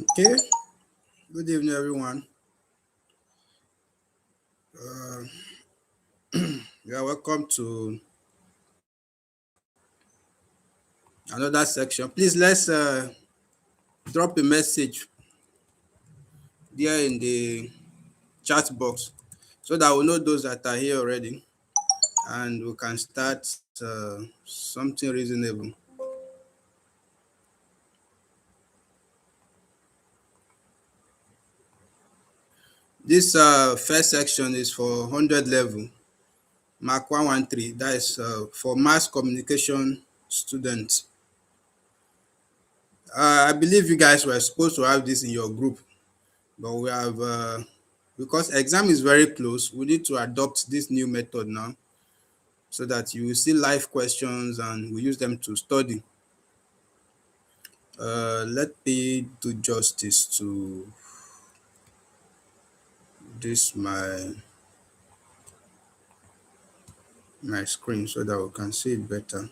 Okay, good evening, everyone. Uh, you are welcome to another section. Please let's drop a message there in the chat box so that we know those that are here already and we can start something reasonable. This first section is for 100 level, MAC113. That is for mass communication students. I believe you guys were supposed to have this in your group, but we have because exam is very close, we need to adopt this new method now so that you will see live questions and we use them to study. Let me do justice to this my screen so that we can see it better.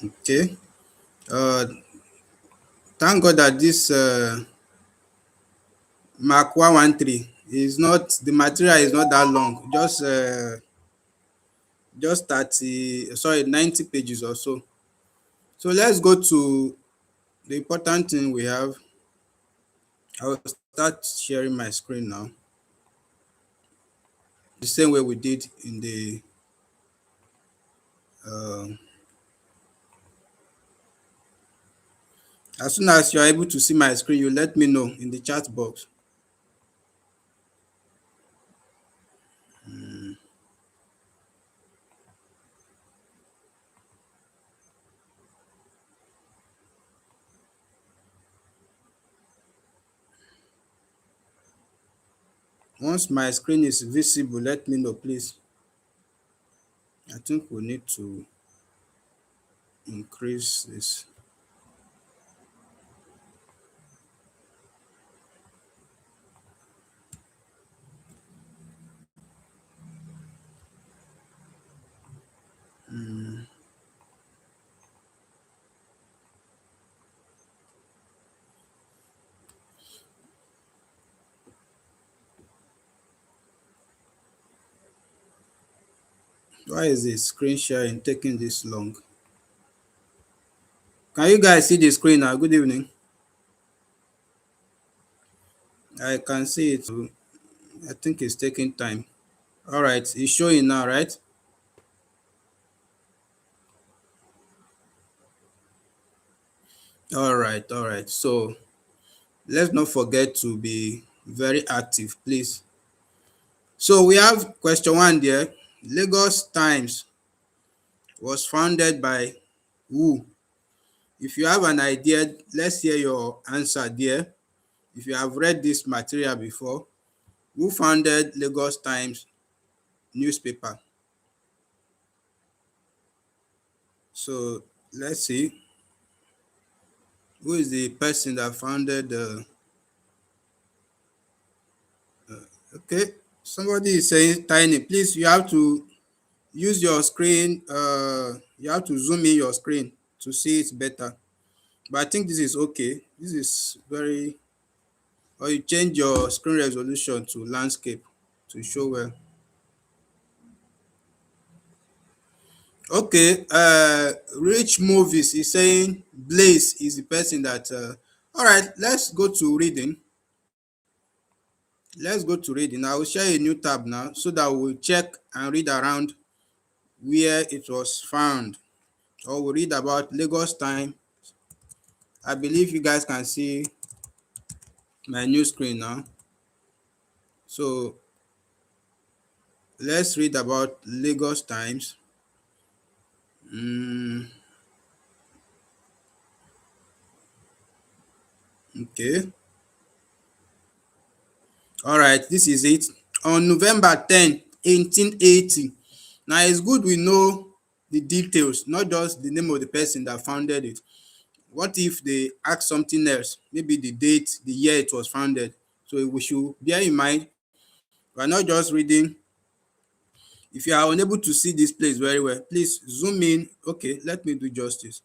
Okay. Thank God that this Mark 113 is not, the material is not that long, just 90 pages or so. So let's go to the important thing we have. I will start sharing my screen now, the same way we did in the uh, as soon as you are able to see my screen, you let me know in the chat box. Once my screen is visible, let me know, please. I think we need to increase this. Why is the screen sharing taking this long? Can you guys see the screen now? Good evening. I can see it. I think it's taking time. All right, it's showing now, right? All right, all right. So let's not forget to be very active, please. So we have question one there. Lagos Times was founded by who? If you have an idea, let's hear your answer there. If you have read this material before, who founded Lagos Times newspaper? So let's see. Who is the person that founded the okay? Somebody is saying tiny. Please, you have to use your screen. You have to zoom in your screen to see it better. But I think this is okay. This is very, or you change your screen resolution to landscape to show well. Okay, Rich Movies is saying Blaze is the person that. All right, let's go to reading. Let's go to reading. I will share a new tab now so that we'll check and read around where it was found. Or we'll read about Lagos time. I believe you guys can see my new screen now. So let's read about Lagos Times. Okay. All right, this is it. On November 10, 1880. Now it's good we know the details, not just the name of the person that founded it. What if they ask something else? Maybe the date, the year it was founded. So we should bear in mind, we're not just reading If you are unable to see this place very well, please zoom in. Okay, let me do justice.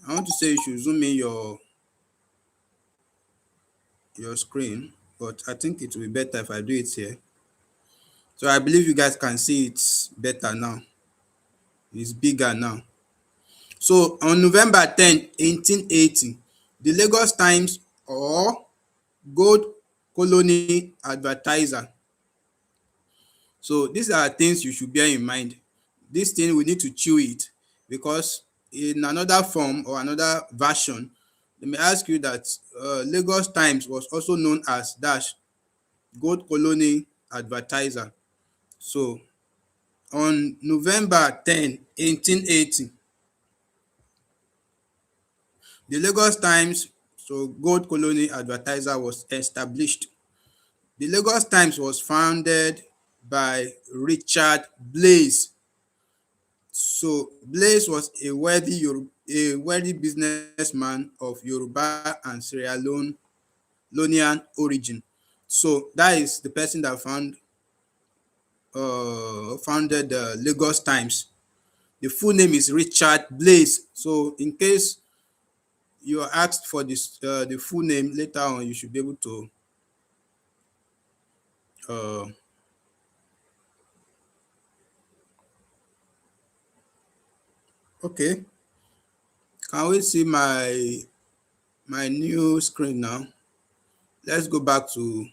I want to say you should zoom in your screen, but I think it will be better if I do it here. So I believe you guys can see it better now. It's bigger now. So on November 10, 1880, the Lagos Times or Gold Colony Advertiser. So these are things you should bear in mind. This thing we need to chew it, because in another form or another version, they may ask you that Lagos Times was also known as dash Gold Colony Advertiser. So on November 10, 1880, the Lagos Times, so Gold Colony Advertiser, was established. The Lagos Times was founded by Richard Blaze. So Blaze was a wealthy businessman of Yoruba and Sierra Leonean origin. So that is the person that founded the Lagos Times. The full name is Richard Blaze. So in case you are asked for the full name later on, you should be able to uh, okay. Can we see my new screen now? Let's go back to.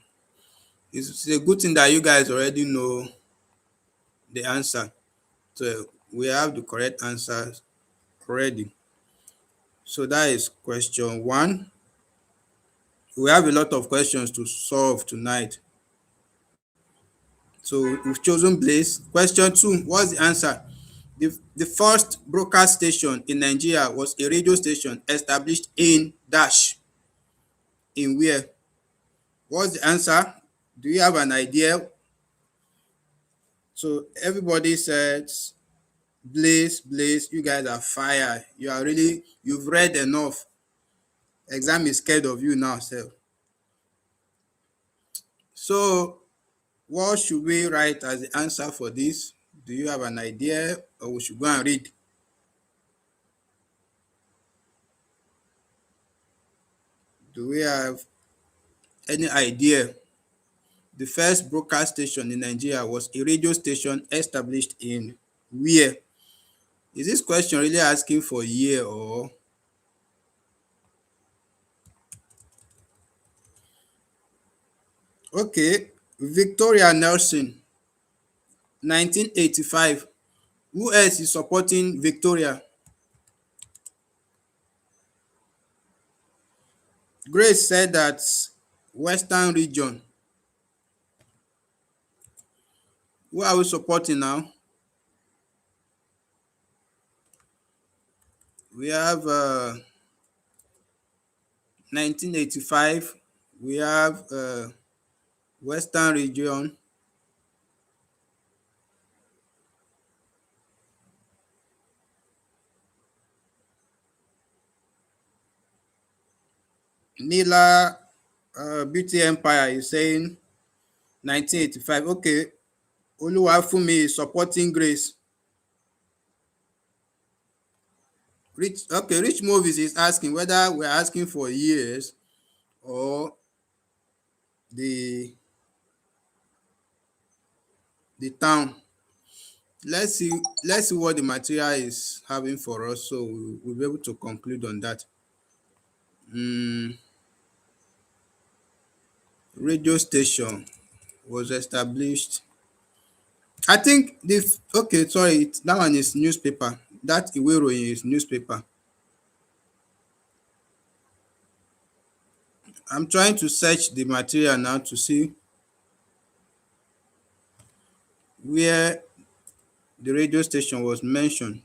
It's a good thing that you guys already know the answer. So we have the correct answers already. So that is question one. We have a lot of questions to solve tonight. So we've chosen Blaze. Question two, what's the answer? The first broadcast station in Nigeria was a radio station established in dash. In where? What's the answer? Do you have an idea? So everybody says Blaze, Blaze. You guys are fire. You've read enough. Exam is scared of you now, sir. So what should we write as the answer for this? Do you have an idea, or we should go and read? Do we have any idea? The first broadcast station in Nigeria was a radio station established in where? Is this question really asking for year or? Okay, Victoria Nelson, 1985. Who else is supporting Victoria? Grace said that Western region. Who are we supporting now? We have 1985. We have Western region. Nila Beauty Empire is saying 1985. Okay, Oluwafumi is supporting Grace. Rich Movies is asking whether we're asking for years or the town. Let's see what the material is having for us, so we'll be able to conclude on that. Radio station was established. I think this. Okay, sorry, that one is newspaper. That Iwe Iroyin is newspaper. I'm trying to search the material now to see where the radio station was mentioned.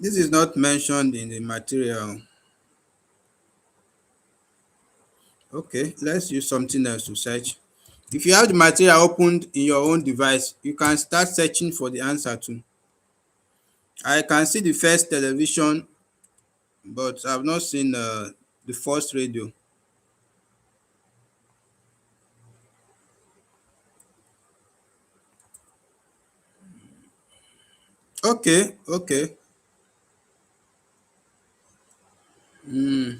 This is not mentioned in the material. Okay, let's use something else to search. If you have the material opened in your own device, you can start searching for the answer too. I can see the first television, but I've not seen the first radio. Okay, okay. Mm,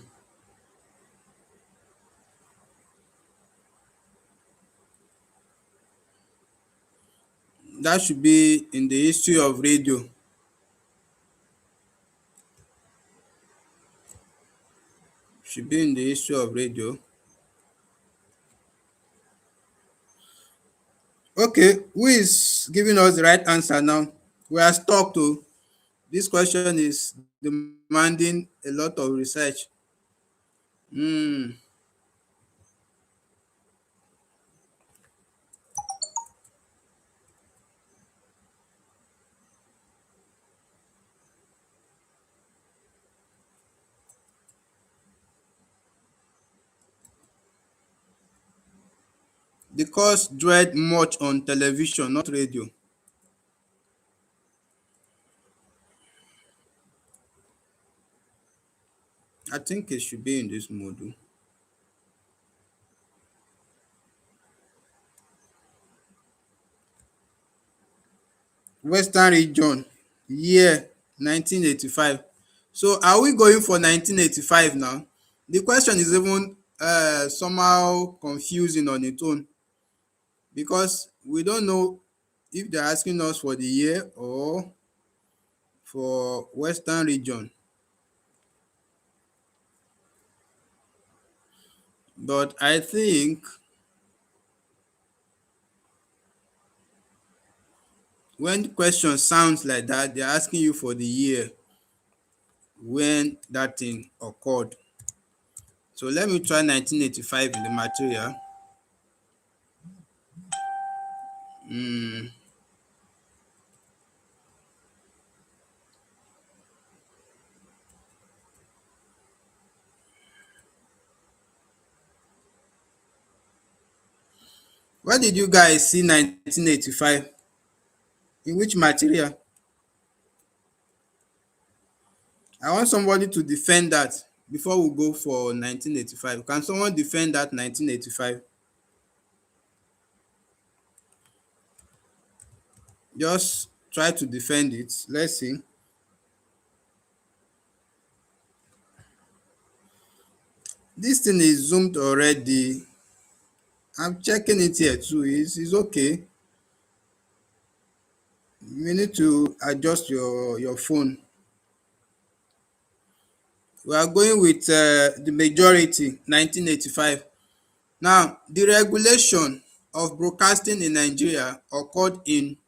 that should be in the history of radio. Should be in the history of radio. Okay, who is giving us the right answer now? We are stuck to. This question is demanding a lot of research. Mm, the cause dread much on television, not radio. I think it should be in this module. Western region, year 1985. So are we going for 1985 now? The question is even somehow confusing on its own, because we don't know if they're asking us for the year or for Western region. But I think when the question sounds like that, they're asking you for the year when that thing occurred. So let me try 1985 in the material. Mm, where did you guys see 1985? In which material? I want somebody to defend that before we go for 1985. Can someone defend that 1985? Just try to defend it. Let's see. This thing is zoomed already. I'm checking it here too. It's okay. You need to adjust your phone. We are going with the majority, 1985. Now, the regulation of broadcasting in Nigeria occurred in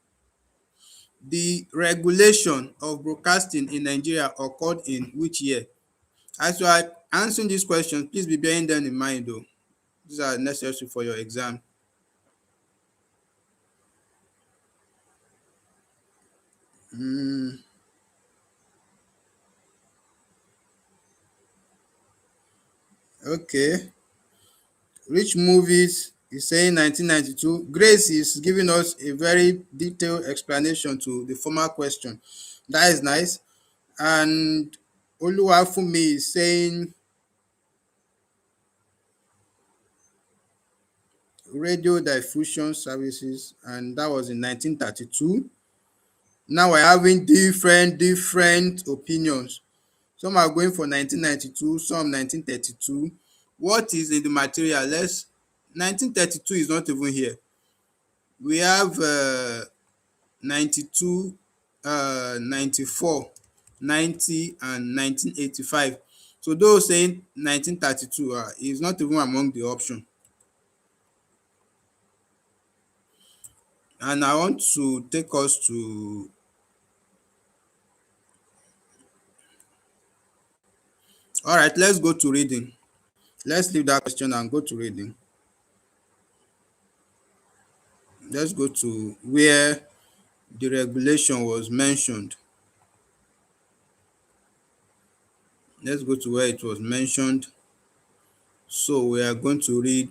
which year? As you are answering these questions, please be bearing them in mind though. These are necessary for your exam. Mm, okay. Rich movies is saying 1992. Grace is giving us a very detailed explanation to the former question. That is nice. And Oluwafumi is saying radio diffusion services, and that was in 1932. Now we're having different opinions. Some are going for 1992, some 1932. What is in the material? 1932 is not even here. We have 92, 94, 90, and 1985. So those saying 1932 is not even among the option. And I want to take us to, all right, let's go to reading. Let's leave that question and go to reading. Let's go to where the regulation was mentioned. Let's go to where it was mentioned. So we are going to read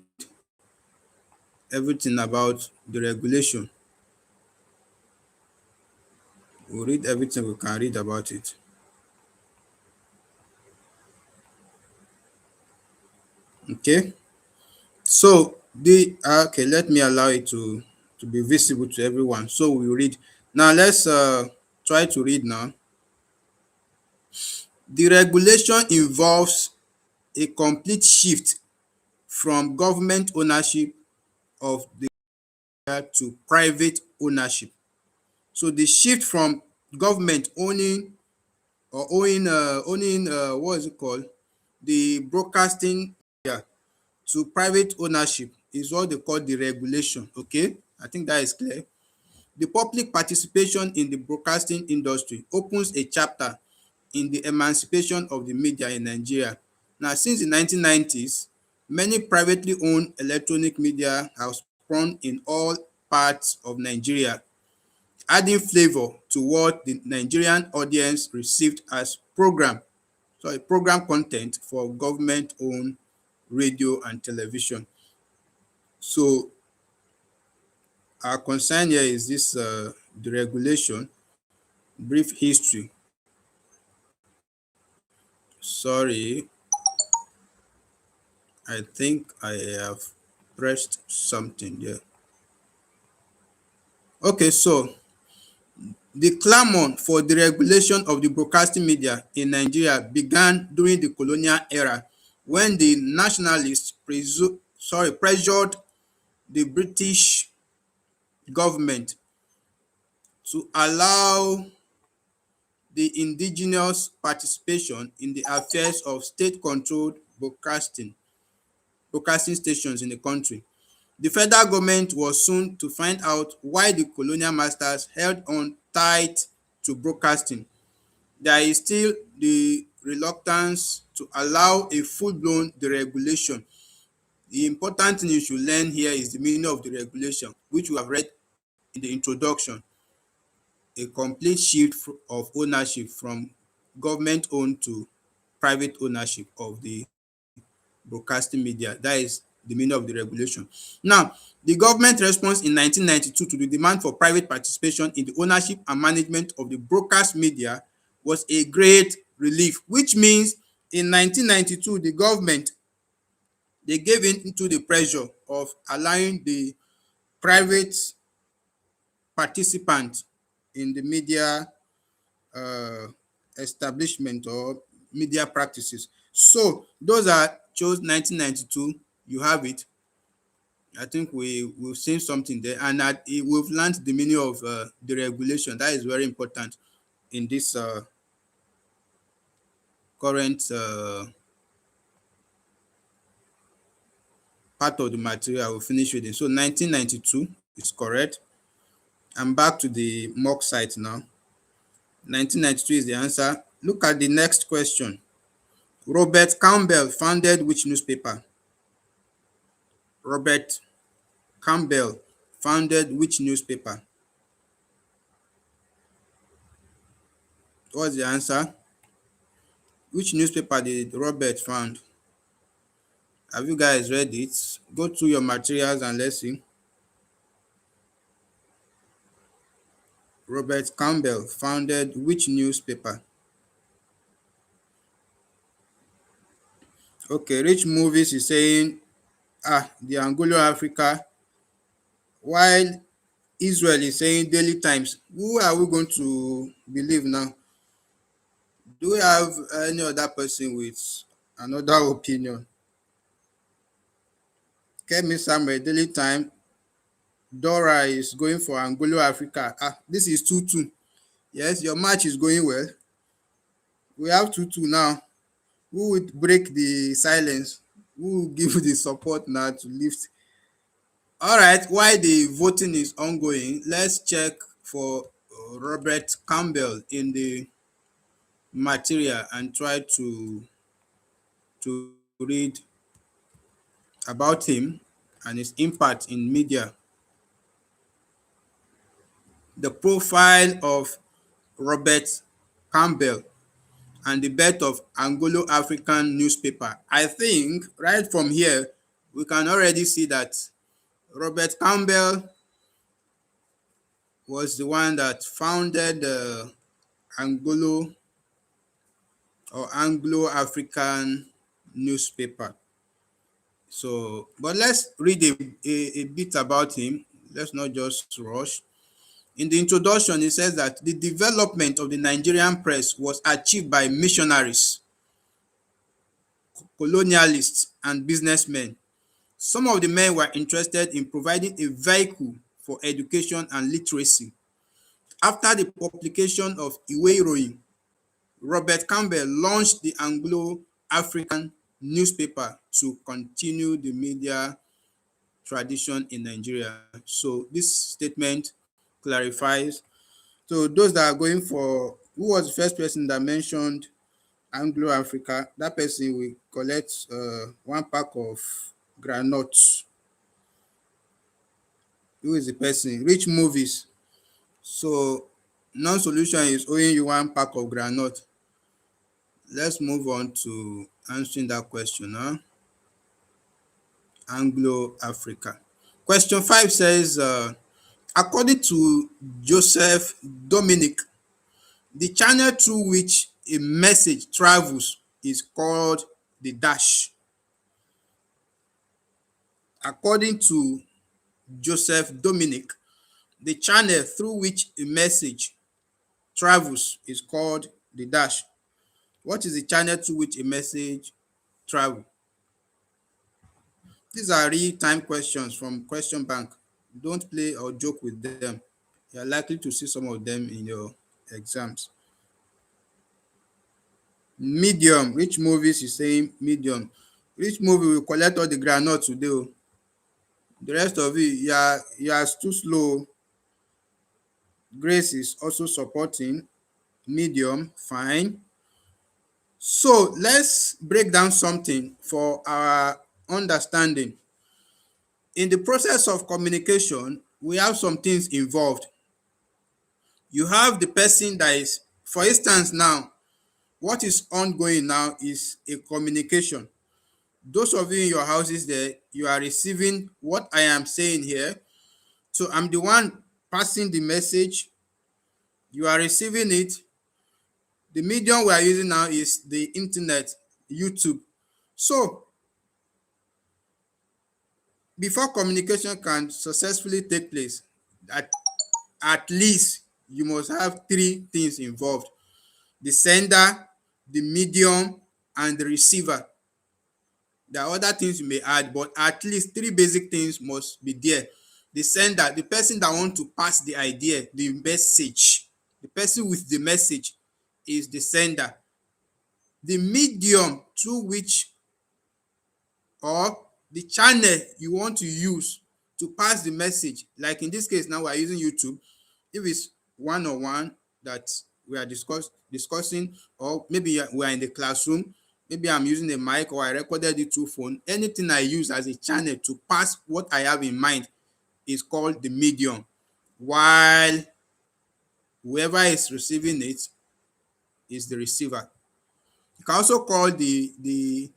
everything about the regulation. We'll read everything we can read about it. Okay. So the okay, let me allow it to be visible to everyone. So we read now. Let's try to read now. The regulation involves a complete shift from government ownership of the to private ownership. So the shift from government owning or owning what is it called, the broadcasting media, to private ownership is what they call the regulation. Okay, I think that is clear. The public participation in the broadcasting industry opens a chapter in the emancipation of the media in Nigeria. Now, since the 1990s, many privately owned electronic media have sprung in all parts of Nigeria, adding flavor to what the Nigerian audience received as program content for government-owned radio and television. So our concern here is this the regulation. Brief history. Sorry, I think I have pressed something there. Okay, so the clamor for the regulation of the broadcasting media in Nigeria began during the colonial era, when the nationalists pressured the British government to allow the indigenous participation in the affairs of state-controlled broadcasting stations in the country. The federal government was soon to find out why the colonial masters held on tight to broadcasting. There is still the reluctance to allow a full-blown deregulation. The important thing you should learn here is the meaning of the regulation, which we have read in the introduction. A complete shift of ownership from government-owned to private ownership of the broadcasting media. That is the meaning of the regulation. Now, the government response in 1992 to the demand for private participation in the ownership and management of the broadcast media was a great relief, which means in 1992, the government, they gave in into the pressure of allowing the private participants in the media uh, establishment or media practices. So those are chose 1992. You have it. I think we've seen something there, and we've learned the meaning of the regulation. That is very important in this current part of the material we'll finish reading. So 1992 is correct. I'm back to the mock site now. 1992 is the answer. Look at the next question. Robert Campbell founded which newspaper? Robert Campbell founded which newspaper? What's the answer? Which newspaper did Robert found? Have you guys read it? Go through your materials and let's see. Robert Campbell founded which newspaper? Okay, Rich Movies is saying the Anglo Africa, while Israel is saying Daily Times. Who are we going to believe now? Do we have any other person with another opinion? Kemi Samuel, Daily Time. Dora is going for Anglo Africa. This is 2-2. Yes, your match is going well. We have 2-2 now. Who would break the silence? Who will give the support now to lift? All right, while the voting is ongoing, let's check for Robert Campbell in the material and try to read about him and his impact in media. The profile of Robert Campbell and the birth of Anglo-African newspaper. I think right from here, we can already see that Robert Campbell was the one that founded the Anglo or Anglo-African newspaper. So, but let's read a bit about him. Let's not just rush. In the introduction, it says that the development of the Nigerian press was achieved by missionaries, colonialists, and businessmen. Some of the men were interested in providing a vehicle for education and literacy. After the publication of Ìwé Ìròyìn, Robert Campbell launched the Anglo-African newspaper to continue the media tradition in Nigeria. So this statement clarifies. So those that are going for, who was the first person that mentioned Anglo-Africa, that person will collect one pack of granuts. Who is the person? Rich Movies. So non-solution is owing you one pack of granite. Let's move on to answering that question. Anglo-Africa. Question 5 says, according to Joseph Dominic, the channel through which a message travels is called the dash. According to Joseph Dominic, the channel through which a message travels is called the dash. What is the channel through which a message travels? These are real-time questions from Question Bank. Don't play or joke with them. You are likely to see some of them in your exams. Medium. Rich Movies is saying medium. Rich Movie will collect all the groundnut today. The rest of it, you are too slow. Grace is also supporting medium. Fine. So let's break down something for our understanding. In the process of communication, we have some things involved. You have the person that is, for instance, now, what is ongoing now is a communication. Those of you in your houses there, you are receiving what I am saying here. So I'm the one passing the message. You are receiving it. The medium we are using now is the internet, YouTube. So before communication can successfully take place, at least you must have three things involved: the sender, the medium, and the receiver. There are other things you may add, but at least three basic things must be there. The sender, the person that wants to pass the idea, the message. The person with the message is the sender. The medium through which, or the channel you want to use to pass the message, like in this case now we are using YouTube. If it's one-on-one that we are discussing, or maybe we are in the classroom, maybe I'm using a mic or I recorded it through phone, anything I use as a channel to pass what I have in mind is called the medium, while whoever is receiving it is the receiver. You can also call the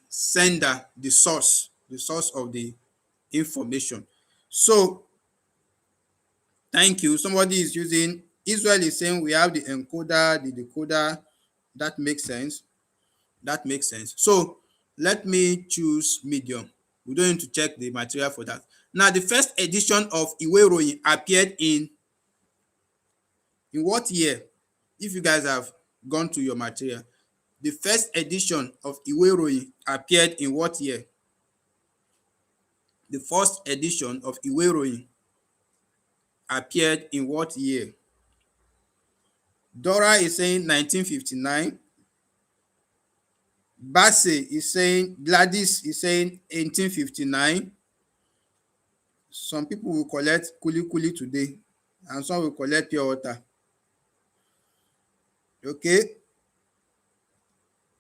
sender the source of the information. So thank you. Somebody is using, Israel is saying we have the encoder, the decoder. That makes sense. That makes sense. So let me choose medium. We don't need to check the material for that. Now, the first edition of Ìwé Ìròyìn appeared in what year? If you guys have gone to your material, the first edition of Ìwé Ìròyìn appeared in what year? The first edition of Ìwé Ìròyìn appeared in what year? Dora is saying 1959. Bassey is saying, Gladys is saying 1859. Some people will collect kuli today, and some will collect pure water. Okay.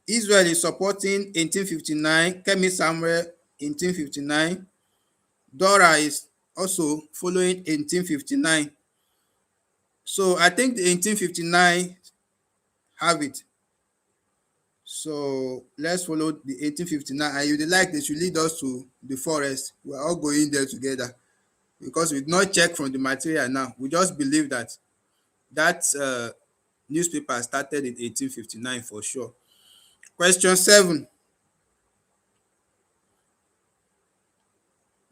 Israel is supporting 1859. Kemi Samuel, 1859. Dora is also following 1859. So I think the 1859 have it. So let's follow the 1859, and you dey like they should lead us to the forest. We are all going there together because we did not check from the material now. We just believe that that newspaper started in 1859 for sure. Question 7.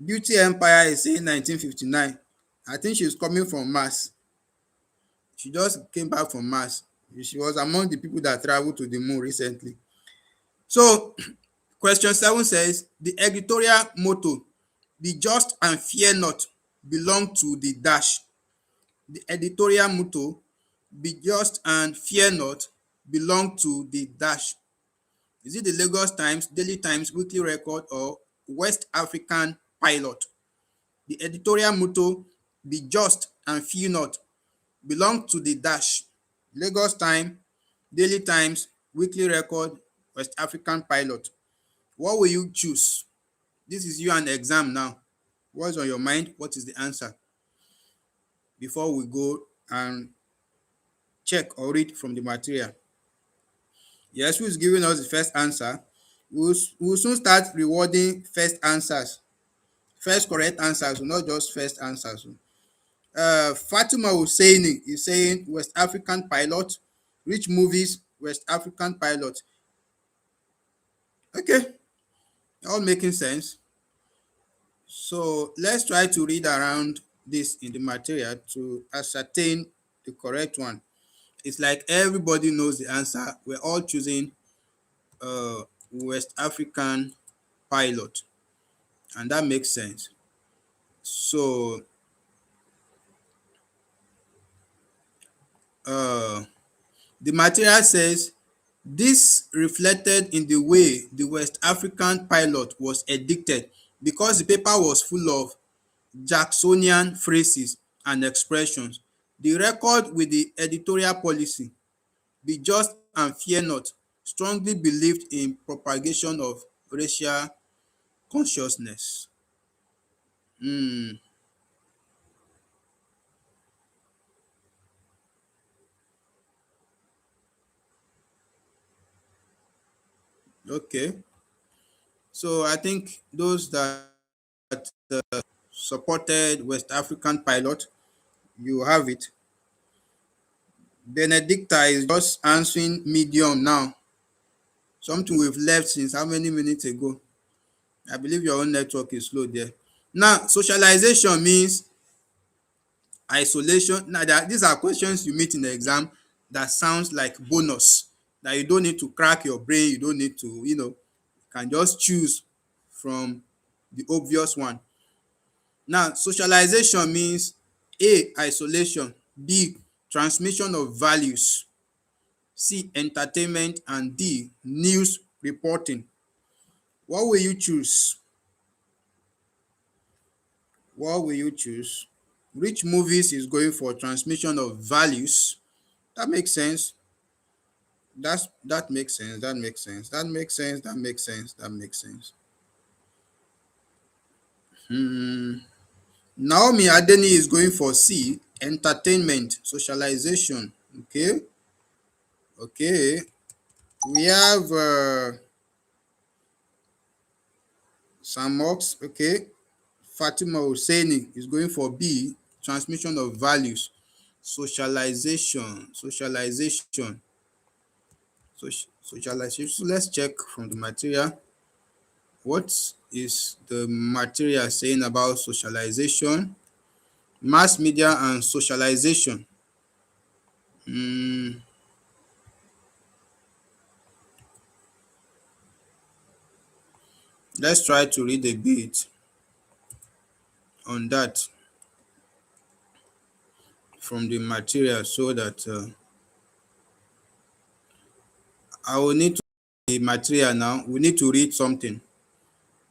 Beauty Empire is saying 1959. I think she's coming from Mars. She just came back from Mars. She was among the people that traveled to the moon recently. So question 7 says the editorial motto, "Be just and fear not," belong to the dash. The editorial motto, "Be just and fear not," belong to the dash. Is it the Lagos Times, Daily Times, Weekly Record, or West African Pilot? The editorial motto, "Be just and fear not," belong to the dash. Lagos Times, Daily Times, Weekly Record, West African Pilot. What will you choose? This is you an exam now. What's on your mind? What is the answer? Before we go and check or read from the material. Yes, who is giving us the first answer? We'll soon start rewarding first answers. First correct answers, not just first answers. Fatima Husseini is saying West African Pilot. Rich Movies, West African Pilot. Okay, all making sense. So let's try to read around this in the material to ascertain the correct one. It's like everybody knows the answer. We're all choosing West African Pilot, and that makes sense. So the material says this reflected in the way the West African Pilot was edited because the paper was full of Jacksonian phrases and expressions. The record with the editorial policy, "Be just and fear not," strongly believed in propagation of racial consciousness. Okay, so I think those that supported West African Pilot, you have it. Benedicta is just answering medium now. Something we've left since how many minutes ago? I believe your own network is slow there. Now, socialization means isolation. Now, these are questions you meet in the exam that sounds like bonus, that you don't need to crack your brain, you don't need to, you can just choose from the obvious one. Now, socialization means A, isolation, B, transmission of values, C, entertainment, and D, news reporting. What will you choose? What will you choose? Rich Movies is going for transmission of values. That makes sense. That makes sense. That makes sense. That makes sense. That makes sense. That makes sense. Naomi Adeni is going for C, entertainment, socialization. Okay. Okay. We have Sam Ox. Okay. Fatima Husseini is going for B, transmission of values, socialization. Socialization. So let's check from the material. What is the material saying about socialization? Mass media and socialization. Let's try to read a bit on that from the material so that I will need to read the material now. We need to read something.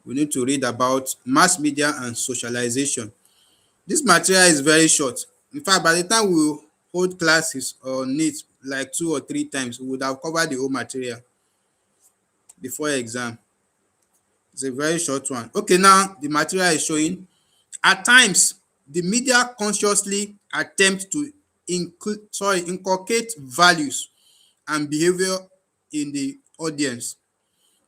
We need to read about mass media and socialization. This material is very short. In fact, by the time we hold classes on it like 2 or 3 times, we would have covered the whole material before exam. It's a very short one. Okay, now the material is showing at times the media consciously attempt to inculcate values and behavior in the audience.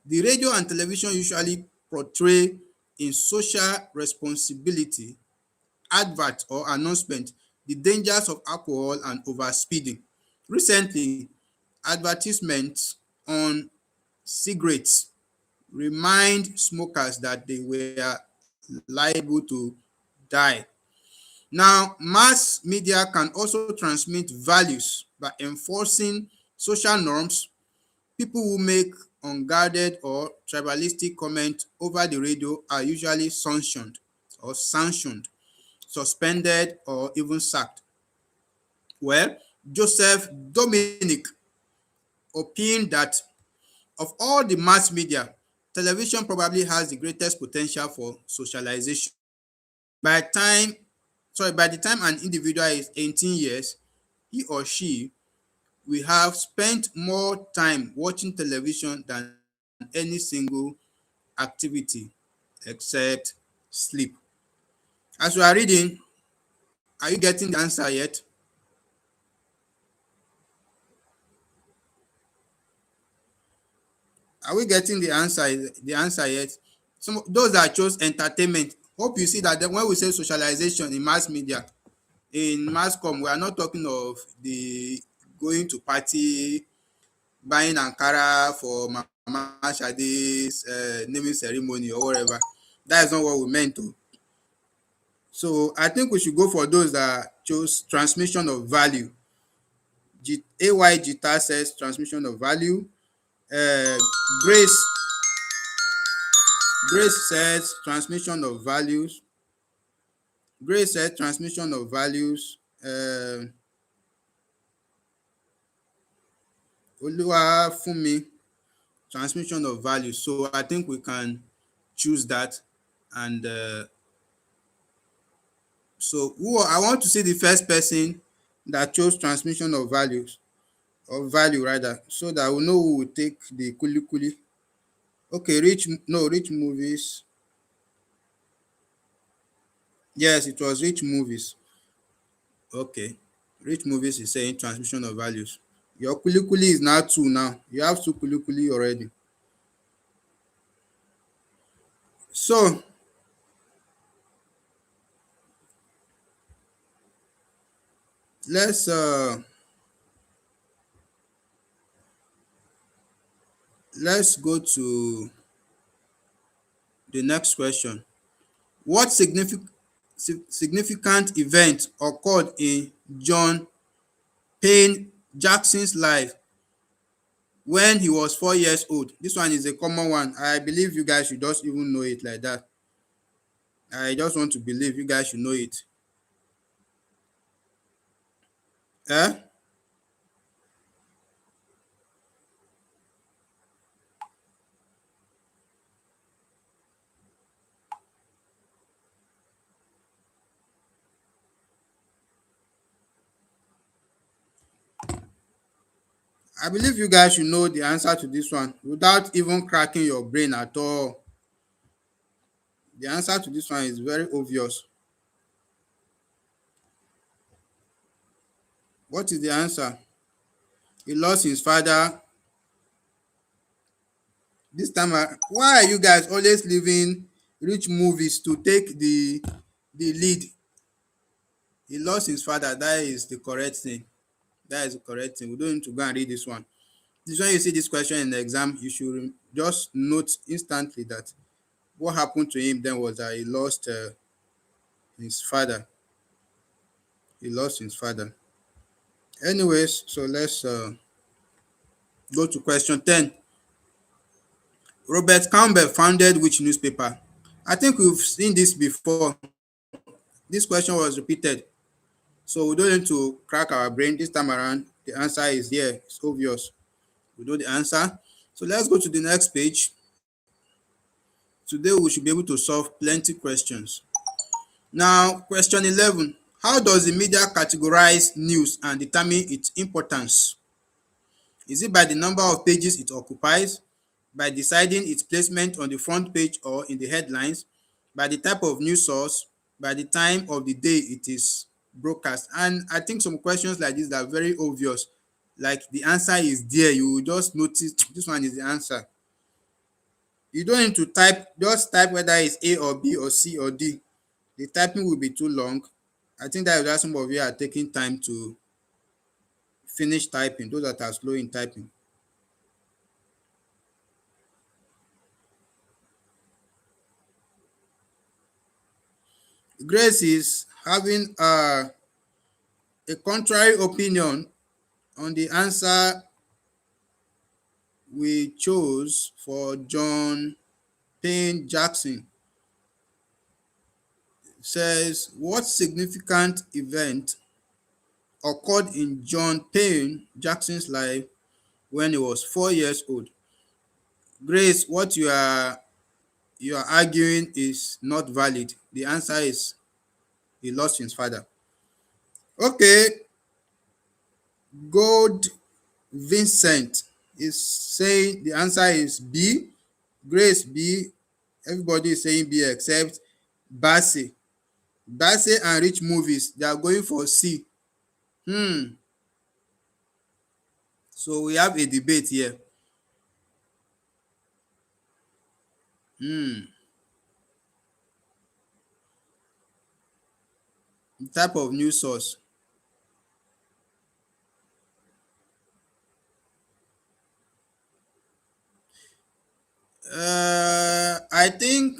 The radio and television usually portray in social responsibility, advert or announcement the dangers of alcohol and overspeeding. Recently, advertisements on cigarettes remind smokers that they were liable to die. Now, mass media can also transmit values by enforcing social norms. People who make unguarded or tribalistic comments over the radio are usually sanctioned, suspended, or even sacked. Well, Joseph Dominic opined that of all the mass media, television probably has the greatest potential for socialization. By the time, by the time an individual is 18 years, he or she will have spent more time watching television than any single activity except sleep. As we are reading, are you getting the answer yet? Are we getting the answer yet? Those that chose entertainment, hope you see that when we say socialization in mass media, in mass com, we are not talking of the going to party, buying ankara for mama Sade's naming ceremony or whatever. That is not what we meant to. So I think we should go for those that chose transmission of value. AY Gita says transmission of value. Uh, Grace Grace says transmission of values. Grace said transmission of values. Oluwafunmi, transmission of values. So I think we can choose that. And so I want to see the first person that chose transmission of values, or value rather, so that we know who will take the kuli kuli. Okay, Rich Movies. Yes, it was Rich Movies. Okay. Rich Movies is saying transmission of values. Your kuli kuli is now 2 now. You have 2 kuli kuli already. So let's go to the next question. What significant event occurred in John Payne Jackson's life when he was 4 years old? This one is a common one. I believe you guys should just even know it like that. I just want to believe you guys should know it. Eh? I believe you guys should know the answer to this one without even cracking your brain at all. The answer to this one is very obvious. What is the answer? He lost his father. This time, why are you guys always leaving Rich Movies to take the lead? He lost his father. That is the correct thing. That is the correct thing. We don't need to go and read this one. This one, you see this question in the exam, you should just note instantly that what happened to him then was that he lost his father. He lost his father. Anyways, so let's go to question 10. Robert Campbell founded which newspaper? I think we've seen this before. This question was repeated. So we don't need to crack our brain this time around. The answer is here. It's obvious. We know the answer. So let's go to the next page. Today we should be able to solve plenty questions. Now, question 11. How does the media categorize news and determine its importance? Is it by the number of pages it occupies, by deciding its placement on the front page or in the headlines, by the type of news source, by the time of the day it is broadcast? And I think some questions like this are very obvious. like the answer is there, you will just notice this one is the answer. You don't need to type, just type whether it's A or B or C or D. The typing will be too long. I think that is why some of you are taking time to finish typing, those that are slow in typing. Grace is having a contrary opinion on the answer we chose for John Payne Jackson. Says, what significant event occurred in John Payne Jackson's life when he was 4 years old? Grace, what you are arguing is not valid. The answer is he lost his father. Okay, Gold Vincent is saying the answer is B. Grace, B. Everybody is saying B except Bassey. Bassey and Rich Movies, they are going for C. So we have a debate here. The type of news source. I think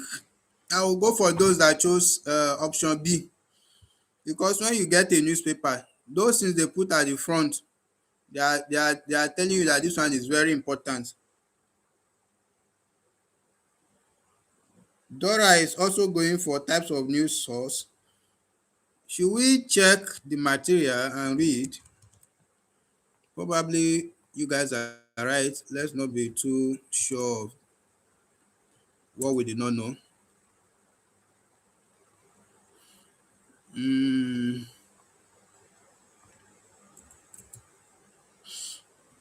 I will go for those that chose option B, because when you get a newspaper, those things they put at the front, they are telling you that this one is very important. Dora is also going for types of news source. Should we check the material and read? Probably you guys are right. Let's not be too sure of what we did not know.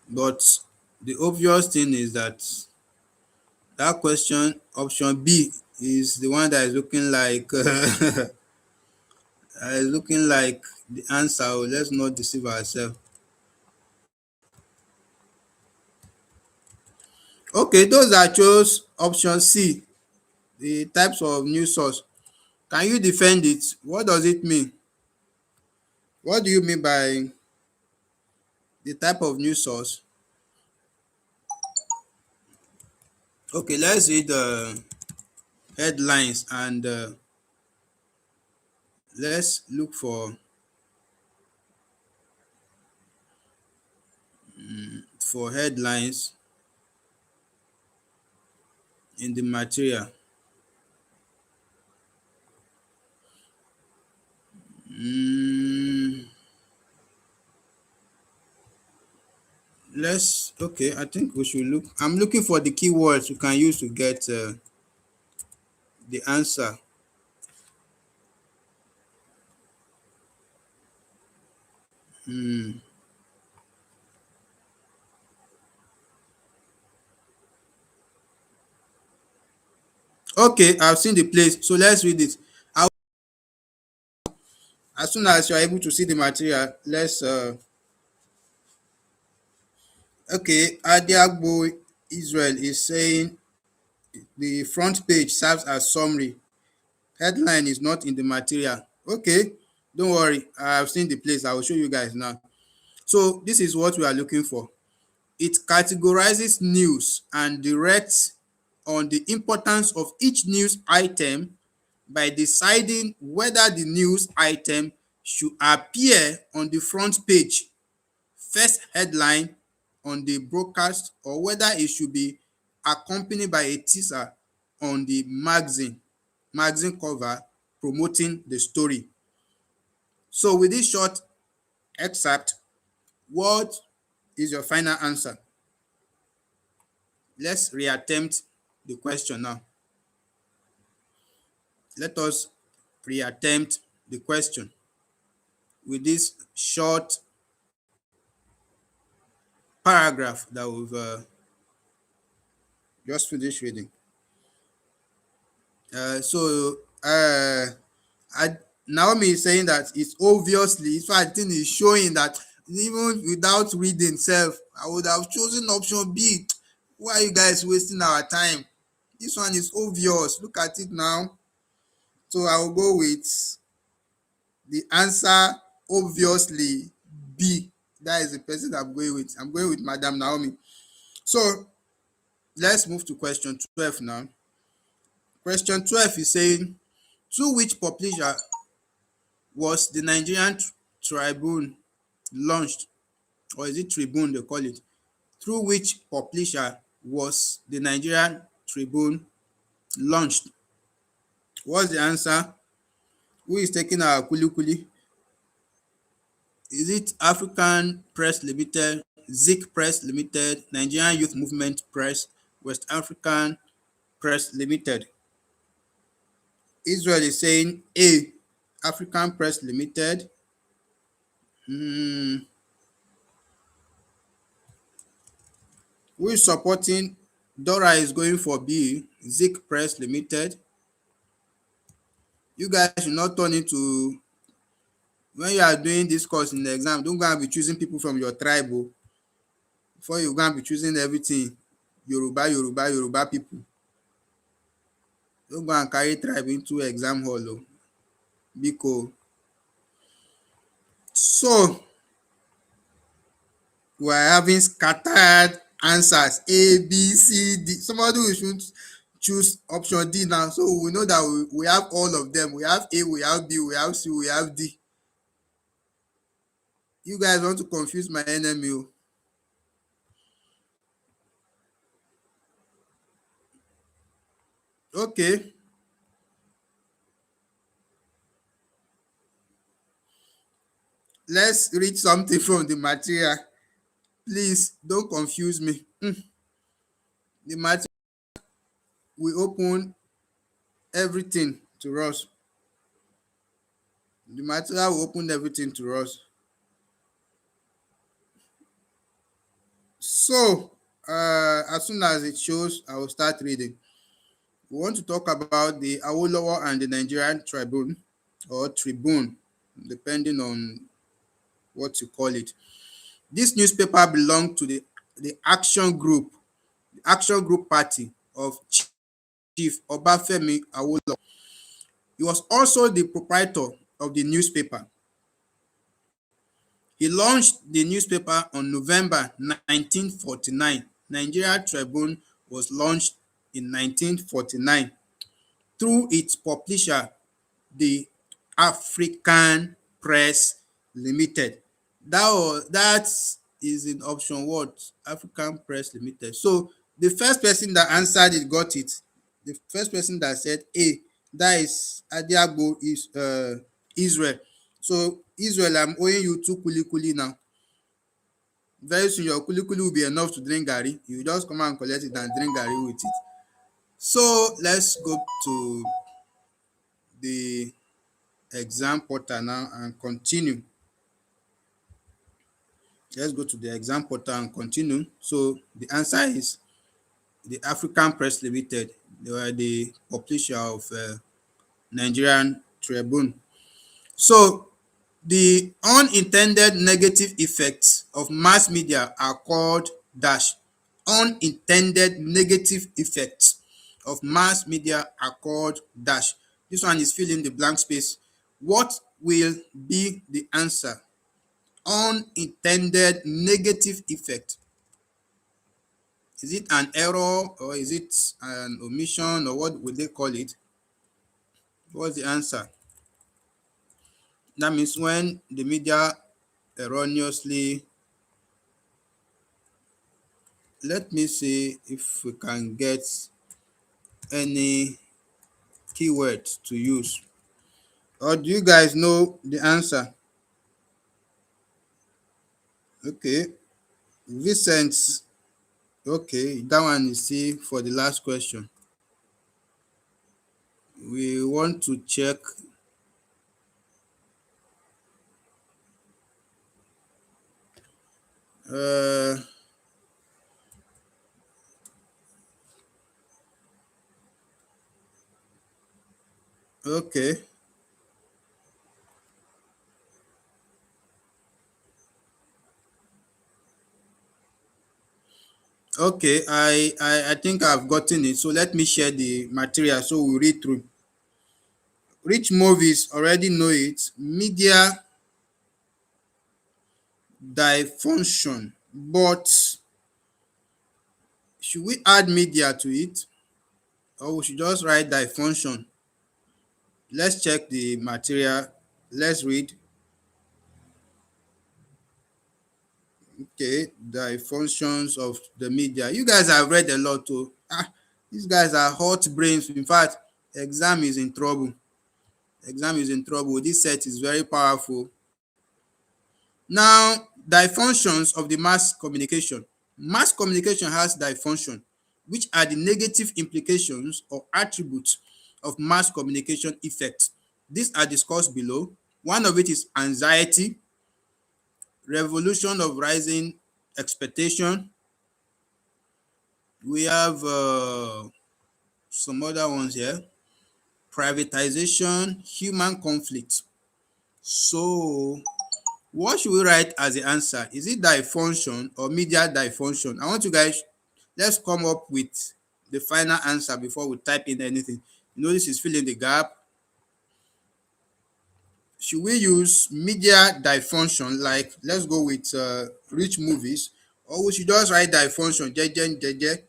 But the obvious thing is that question, option B, is the one that is looking like is looking like the answer. Let's not deceive ourselves. Okay, those that chose option C, the types of news source, can you defend it? What does it mean? What do you mean by the type of news source? Okay, let's read the headlines and let's look for headlines in the material. Okay, I think we should look. I'm looking for the keywords you can use to get the answer. Okay, I've seen the place, so let's read it. As soon as you're able to see the material, let's okay, Adiagbo Israel is saying the front page serves as summary. Headline is not in the material. Okay, don't worry, I've seen the place. I will show you guys now. So this is what we are looking for. It categorizes news and directs on the importance of each news item by deciding whether the news item should appear on the front page, first headline on the broadcast, or whether it should be accompanied by a teaser on the magazine cover promoting the story. So with this short excerpt, what is your final answer? Let's reattempt the question now. Let us reattempt the question with this short paragraph that we've just finished reading. So Naomi is saying that it's obviously, in fact, the thing is showing that Even without reading sef, I would have chosen option B. Why are you guys wasting our time? This one is obvious. Look at it now. So I will go with the answer, obviously B. That is the person I'm going with. I'm going with Madam Naomi. So let's move to question 12 now. Question 12 is saying, through which publisher was the Nigerian Tribune launched? Or is it Tribune they call it? Through which publisher was the Nigerian Tribune launched? What's the answer? Who is taking our kuli? Is it African Press Limited, Zik Press Limited, Nigerian Youth Movement Press, West African Press Limited? Israel is saying A, African Press Limited. Hmm. Who is supporting? Dora is going for B, Zik Press Limited. You guys should not turn into, when you are doing this course in the exam, don't go and be choosing people from your tribe before you go and be choosing everything. Yoruba people. Don't go and carry tribe into exam hall biko. So we are having scattered answers A, B, C, D. Somebody will should choose option D now. So we know that we have all of them. We have A, we have B, we have C, we have D. You guys want to confuse my enemy. Okay. Let's read something from the material. Please don't confuse me. The material will open everything to us. The material will open everything to us. So, as soon as it shows, I will start reading. We want to talk about the Awolowo and the Nigerian Tribune, or Tribune, depending on what you call it. This newspaper belonged to the Action Group Party of Chief Obafemi Awolowo. He was also the proprietor of the newspaper. He launched the newspaper on November 1949. Nigeria Tribune was launched in 1949 through its publisher, the African Press Limited. That is in option what? African Press Limited. So the first person that answered it got it. The first person that said A, that is Adiagbo, is Israel. So Israel, I'm owing you 2 kuli now. Very soon your kuli will be enough to drink garri. You just come and collect it and drink garri with it. So let's go to the exam portal now and continue. Let's go to the exam portal and continue. So the answer is the African Press Limited. They were the publisher of Nigerian Tribune. So the unintended negative effects of mass media are called dash. Unintended negative effects of mass media are called dash. This one is fill in the blank space. What will be the answer? Unintended negative effect. Is it an error or is it an omission or what would they call it? What's the answer? That means when the media erroneously, let me see if we can get any keyword to use. Or do you guys know the answer? Okay. Vincent, okay, that one is C for the last question. We want to check okay. Okay, I think I've gotten it. So let me share the material so we read through. Rich movies already know it. Media dysfunction, but should we add media to it, or we should just write dysfunction? Let's check the material. Let's read. Okay, the functions of the media. You guys have read a lot too. These guys are hot brains. In fact, exam is in trouble. Exam is in trouble. This set is very powerful. Now, the functions of the mass communication. Mass communication has the function, which are the negative implications or attributes of mass communication effects. These are discussed below. One of it is anxiety, revolution of rising expectation. We have some other ones here. Privatization, human conflict. So, what should we write as the answer? Is it dysfunction or media dysfunction? I want you guys, let's come up with the final answer before we type in anything. You know, this is filling the gap. Should we use media dysfunction, like let's go with rich movies, or we should just write dysfunction, jeje,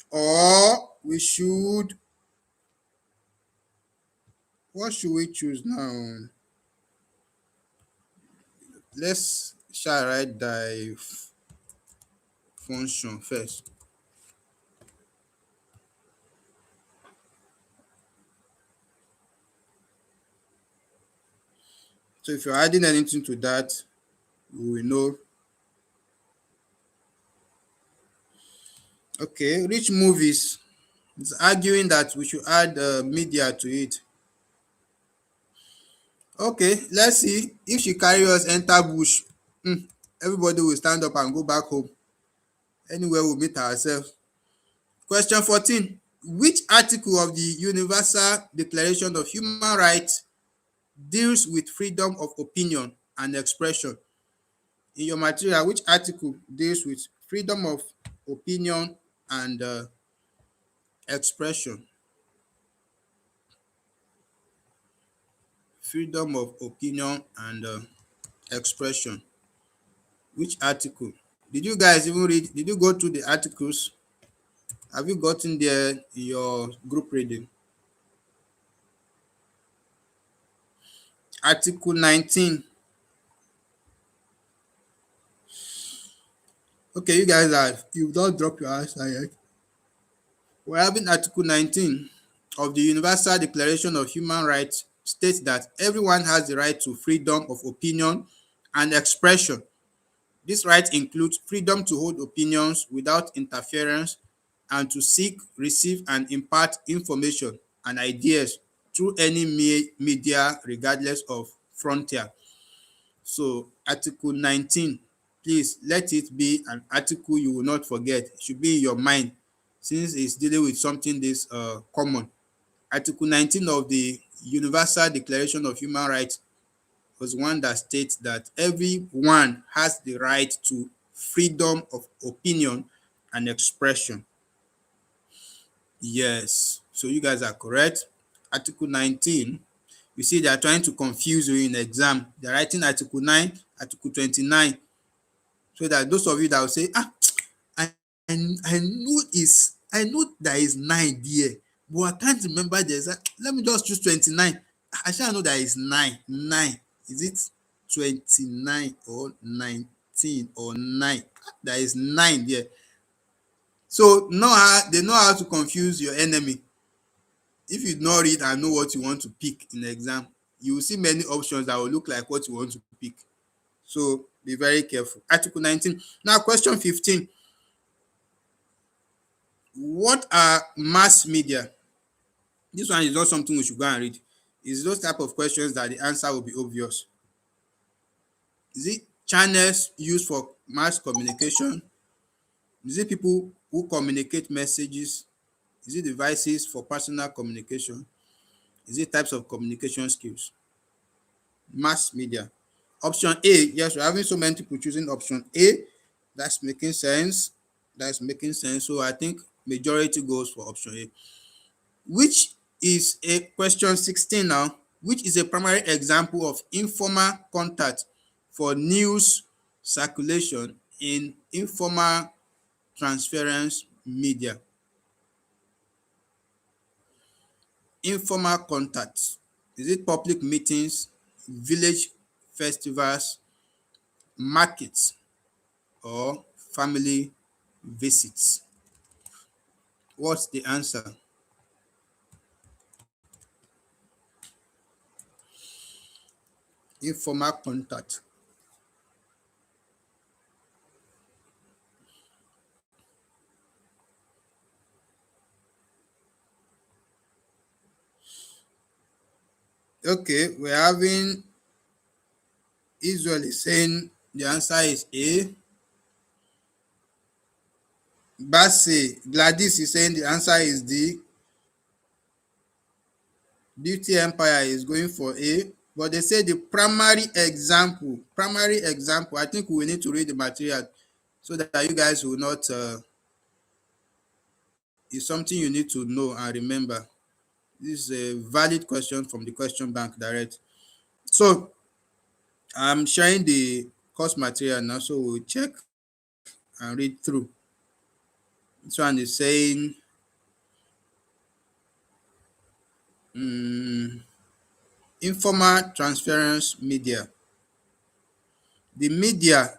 or we should, what should we choose now? Let's shall write dysfunction first. So if you're adding anything to that, we will know. Okay, rich movies is arguing that we should add media to it. Okay, let's see if she carry us enter bush. Everybody will stand up and go back home. Anywhere we meet ourselves. Question 14. Which article of the Universal Declaration of Human Rights deals with freedom of opinion and expression? In your material, which article deals with freedom of opinion and expression? Freedom of opinion and expression. Which article? Did you guys even read? Did you go through the articles? Have you gotten there in your group reading? Article 19. Okay, you guys are, you don't drop your answer yet. We're having Article 19 of the Universal Declaration of Human Rights states that everyone has the right to freedom of opinion and expression. This right includes freedom to hold opinions without interference and to seek, receive, and impart information and ideas through any media regardless of frontier. So Article 19, please let it be an article you will not forget. It should be in your mind since it's dealing with something this common. Article 19 of the Universal Declaration of Human Rights was one that states that everyone has the right to freedom of opinion and expression. Yes, so you guys are correct. Article 19, you see they are trying to confuse you in exam. They're writing Article 9, Article 29, so that those of you that will say, I, I know there is 9 there, but I can't remember the exact. Let me just choose 29. I shall know there is 9. 9. Is it 29 or 19 or 9? There is 9 there. So they know how to confuse your enemy. If you not read and know what you want to pick in the exam, you will see many options that will look like what you want to pick. So be very careful. Article 19. Now question 15. What are mass media? This one is not something we should go and read. It's those type of questions that the answer will be obvious. Is it channels used for mass communication? Is it people who communicate messages? Is it devices for personal communication? Is it types of communication skills? Mass media. Option A, yes, we're having so many people choosing option A. That's making sense. That's making sense. So I think majority goes for option A. Which is a question 16 now. Which is a primary example of informal contact for news circulation in informal transference media? Informal contact. Is it public meetings, village festivals, markets, or family visits? What's the answer? Informal contact. Okay, we're having Israel is saying the answer is A. Bassey Gladys is saying the answer is D. Beauty Empire is going for A. But they say the primary example, I think we need to read the material so that you guys will not, it's something you need to know and remember. This is a valid question from the question bank direct. So I'm sharing the course material now, so we'll check and read through. This one is saying, informal transference media. The media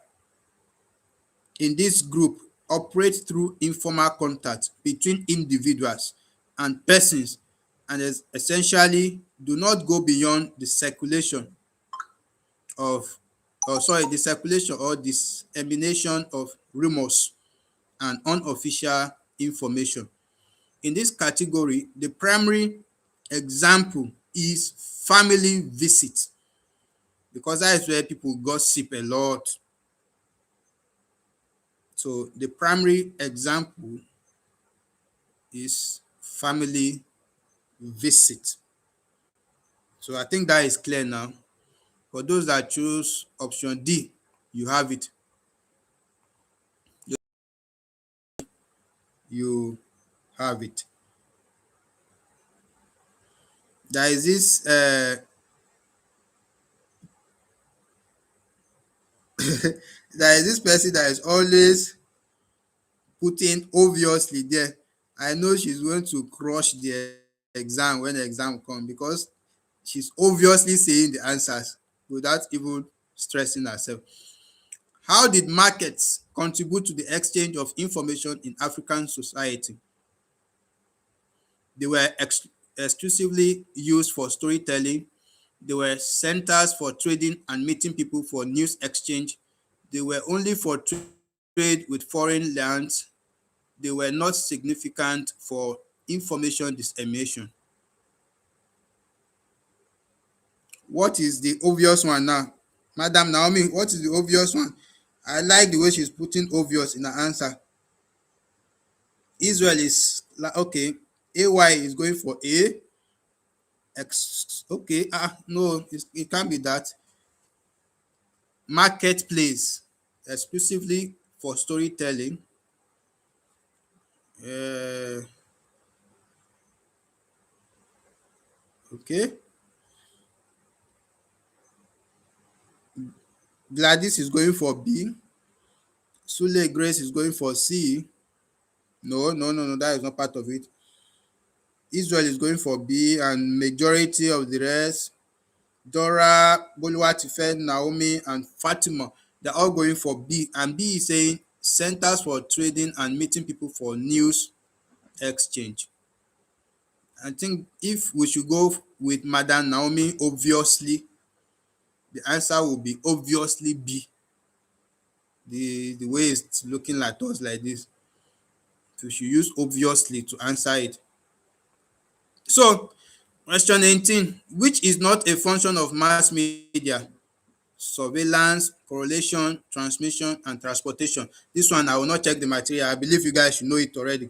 in this group operate through informal contact between individuals and persons, and essentially do not go beyond the circulation of the circulation or dissemination of rumors and unofficial information. In this category, the primary example is family visit, because that is where people gossip a lot. So the primary example is family visit. So I think that is clear now. For those that choose option D, you have it. You have it. There is this there is this person that is always putting obviously there. I know she's going to crush the exam when the exam comes, because she's obviously saying the answers without even stressing herself. How did markets contribute to the exchange of information in African society? They were exclusively used for storytelling. They were centers for trading and meeting people for news exchange. They were only for trade with foreign lands. They were not significant for information dissemination. What is the obvious one now? Madam Naomi, what is the obvious one? I like the way she's putting obvious in her answer. Israel is like, okay, AY is going for A. Okay, no, it can't be that. Marketplace, exclusively for storytelling. Uh, okay. Gladys is going for B. Sule Grace is going for C. No, no, no, no, that is not part of it. Israel is going for B, and majority of the rest, Dora, Boluwatife, Naomi, and Fatima, they're all going for B. And B is saying centers for trading and meeting people for news exchange. I think if we should go with Madam Naomi, obviously, the answer will be obviously B. The way it's looking like us like this, we should use obviously to answer it. So, question 18, which is not a function of mass media? Surveillance, correlation, transmission, and transportation. This one, I will not check the material. I believe you guys should know it already.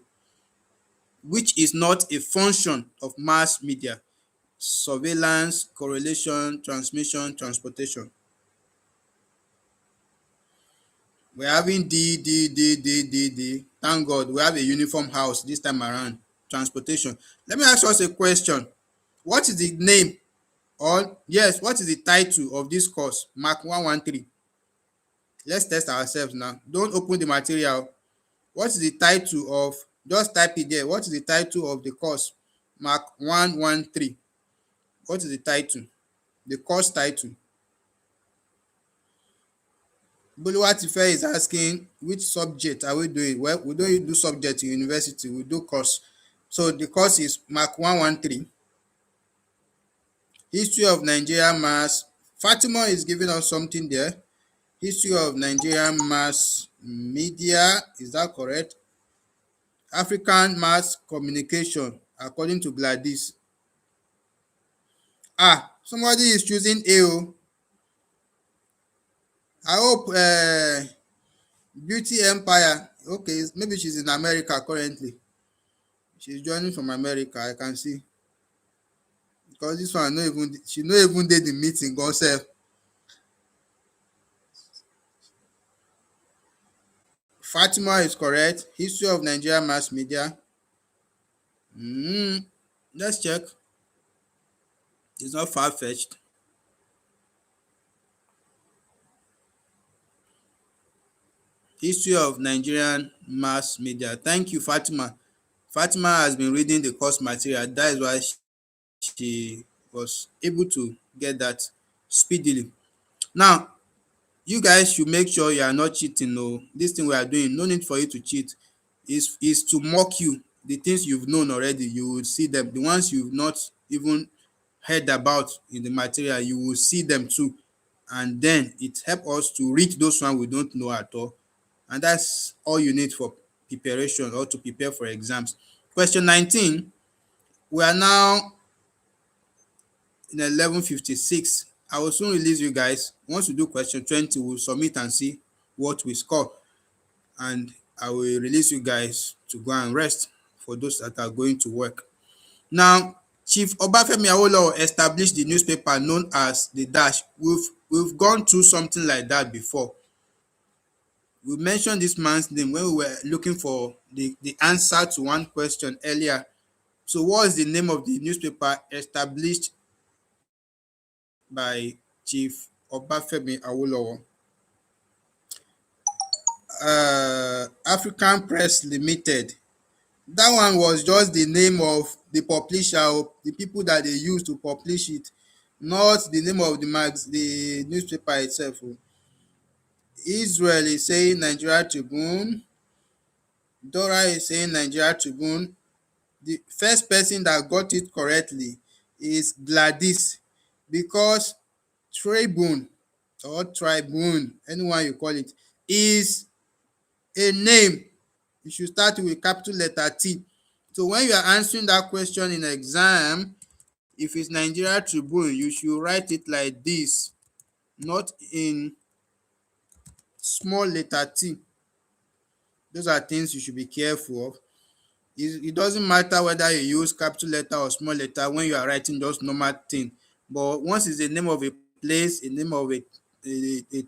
Which is not a function of mass media? Surveillance, correlation, transmission, transportation. We're having D. Thank God we have a uniform house this time around. Transportation. Let me ask us a question. What is the name, or yes, what is the title of this course? Mark 113. Let's test ourselves now. Don't open the material. What is the title of, just type it there. What is the title of the course? Mark 113. What is the title? The course title. Boluwatife is asking which subject are we doing? Well, we don't do subject in university, we do course. So the course is Mark 113, History of Nigerian Mass. Fatima is giving us something there. History of Nigerian Mass Media, is that correct? African Mass Communication, according to Gladys. Somebody is choosing A. I hope Beauty Empire. Okay, maybe she's in America currently. She's joining from America, I can see. Because this one, she no even did the meeting, God sef. Fatima is correct. History of Nigerian Mass Media. Let's check. It's not far-fetched. History of Nigerian Mass Media. Thank you, Fatima. Fatima has been reading the course material. That is why she was able to get that speedily. Now, you guys should make sure you are not cheating. No, this thing we are doing, no need for you to cheat. Is to mock you. The things you've known already, you will see them. The ones you've not even heard about in the material, you will see them too. And then it helps us to read those ones we don't know at all. And that's all you need for preparation or to prepare for exams. Question 19. We are now in 11:56. I will soon release you guys. Once we do question 20, we'll submit and see what we score. And I will release you guys to go and rest for those that are going to work. Now, Chief Obafemi Awolowo established the newspaper known as The Dash. We've gone through something like that before. We mentioned this man's name when we were looking for the answer to one question earlier. So what is the name of the newspaper established by Chief Obafemi Awolowo? African Press Limited. That one was just the name of the publisher, the people that they use to publish it, not the name of the newspaper itself. Israel is saying Nigeria Tribune. Dora is saying Nigeria Tribune. The first person that got it correctly is Gladys, because Tribune or Tribune, anyone you call it, is a name. You should start with capital letter T. So when you are answering that question in exam, if it's Nigeria Tribune, you should write it like this, not in small letter T. Those are things you should be careful of. It doesn't matter whether you use capital letter or small letter when you are writing just normal thing. But once it's the name of a place, a name of a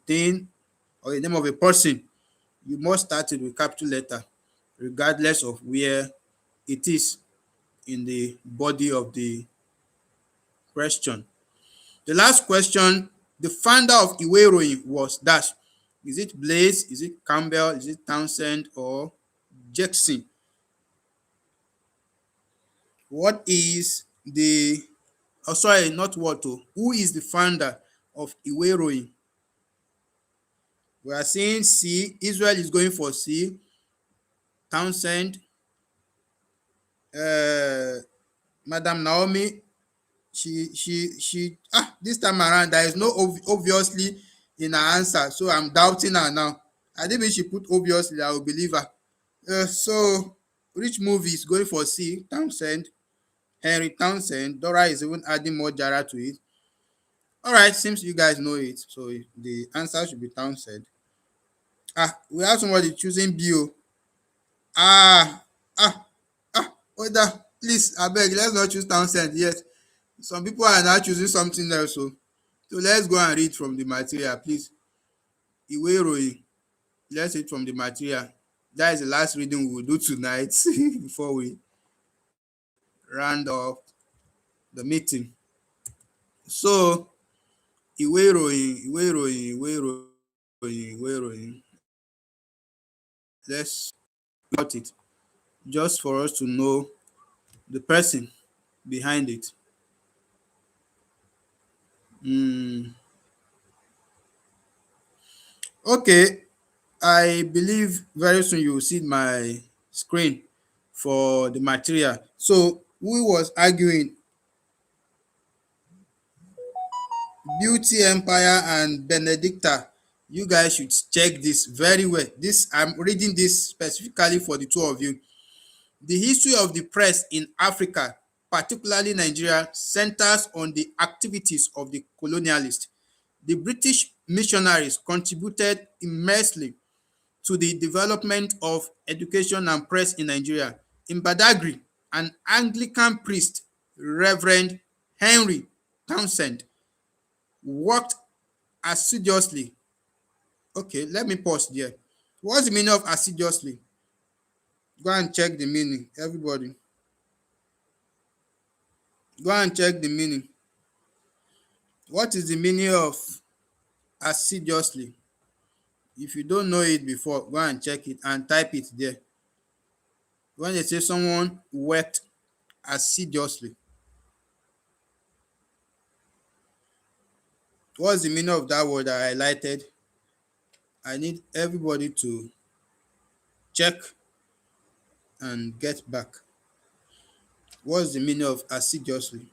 thing, or a name of a person, you must start it with capital letter, regardless of where it is in the body of the question. The last question, the founder of Iwe Iroyin was dash. Is it Blaze? Is it Campbell? Is it Townsend or Jackson? What is the, oh sorry, not what, who is the founder of Iwe Iroyin? We are saying C. Israel is going for C. Townsend, Madam Naomi, she this time around there is no obviously in her answer, so I'm doubting her now. I think if she put obviously, I will believe her. So Rich Movie is going for C. Townsend, Henry Townsend. Dora is even adding more Jara to it. All right, seems you guys know it, so the answer should be Townsend. We have somebody choosing B. Ah ah Oda, please abeg, let's not choose Townsend yet. Some people are now choosing something else. So let's go and read from the material, please. Ìwé ìròyìn. Let's read from the material. That is the last reading we will do tonight before we round off the meeting. So, ìwé ìròyìn, ìwé ìròyìn, ìwé ìròyìn, ìwé ìròyìn. Let's about it just for us to know the person behind it. Okay, I believe very soon you will see my screen for the material. So, who was arguing Beauty Empire and Benedicta? You guys should check this very well. This I'm reading this specifically for the two of you. The history of the press in Africa, particularly Nigeria, centers on the activities of the colonialists. The British missionaries contributed immensely to the development of education and press in Nigeria. In Badagry, an Anglican priest, Reverend Henry Townsend, worked assiduously. Okay, let me pause there. What's the meaning of assiduously? Go and check the meaning, everybody. Go and check the meaning. What is the meaning of assiduously? If you don't know it before, go and check it and type it there. When they say someone worked assiduously, what's the meaning of that word I highlighted? I need everybody to check and get back. What's the meaning of assiduously?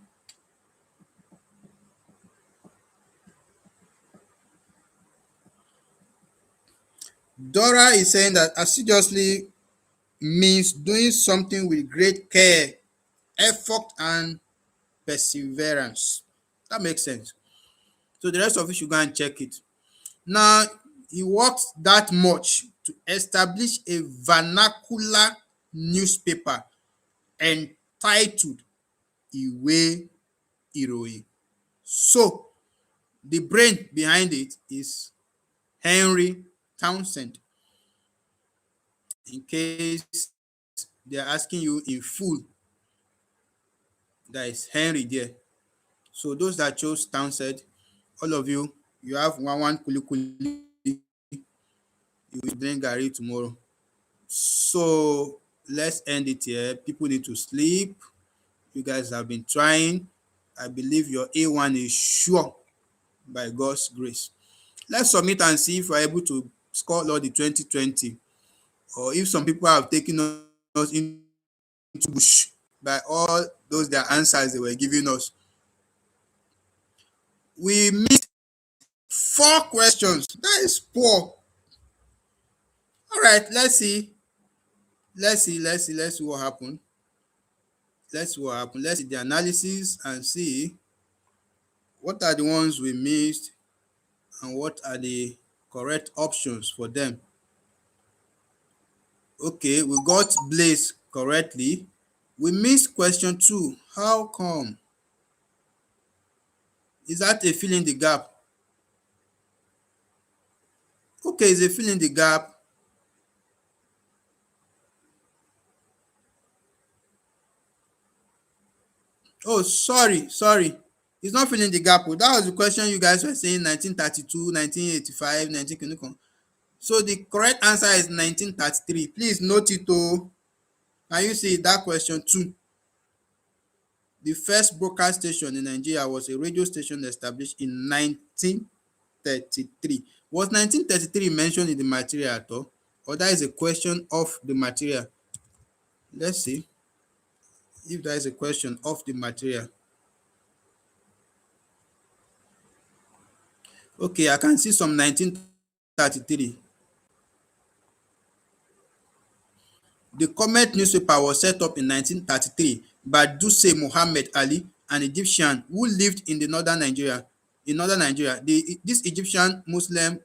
Dora is saying that assiduously means doing something with great care, effort, and perseverance. That makes sense. So the rest of you should go and check it. Now, he worked that much to establish a vernacular newspaper entitled Ìwé Ìròyìn. So, the brain behind it is Henry Townsend. In case they are asking you in full, there is Henry there. So those that chose Townsend, all of you, you have one kulikuli, you will drink garri tomorrow. So let's end it here. People need to sleep. You guys have been trying. I believe your A1 is sure by God's grace. Let's submit and see if we're able to score all the 2020, or if some people have taken us into bush by all those their answers they were giving us. We missed 4 questions. That is poor. All right, let's see. Let's see what happened. Let's see what happened. Let's see the analysis and see what are the ones we missed and what are the correct options for them. Okay, we got Blaze correctly. We missed question 2. How come? Is that a fill in the gap? Okay, it's a fill in the gap. Oh, sorry. It's not filling the gap. That was the question you guys were saying 1932, 1985, 19. So the correct answer is 1933. Please note it. Oh, can you see that question 2? The first broadcast station in Nigeria was a radio station established in 1933. Was 1933 mentioned in the material at all? Or that is a question of the material? Let's see if there is a question of the material. Okay, I can see some 1933. The Comet newspaper was set up in 1933 by Duse Mohammed Ali, an Egyptian who lived in northern Nigeria. This Egyptian Muslim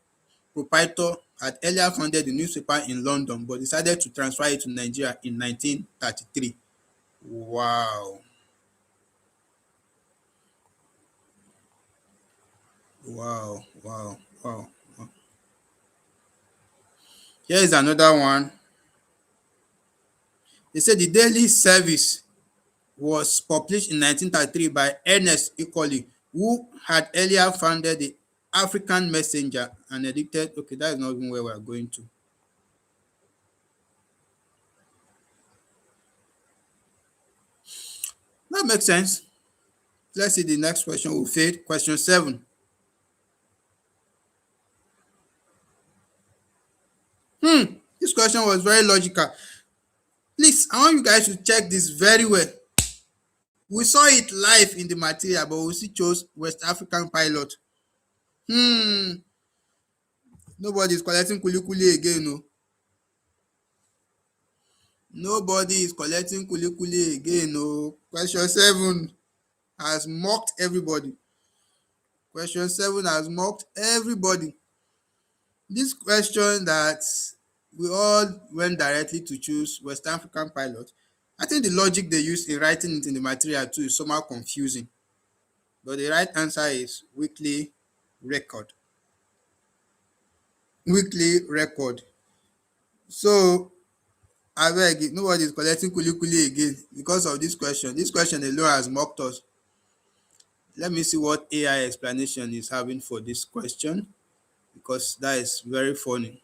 proprietor had earlier founded the newspaper in London but decided to transfer it to Nigeria in 1933. Wow. Wow. Here is another one. They said the daily service was published in 1933 by Ernest Ecoli, who had earlier founded the African Messenger and edited. Okay, that is not even where we are going to. That makes sense. Let's see the next question. We failed. Question 7. This question was very logical. Please, I want you guys to check this very well. We saw it live in the material, but we still chose West African pilot. Nobody is collecting kulikuli again, no. Nobody is collecting kulikuli again, no. Question 7 has mocked everybody. Question 7 has mocked everybody. This question that we all went directly to choose West African pilot, I think the logic they used in writing it in the material too is somehow confusing. But the right answer is weekly record. Weekly record. So abeg, nobody is collecting kulikuli again because of this question. This question alone has mocked us. Let me see what AI explanation is having for this question, because that is very funny.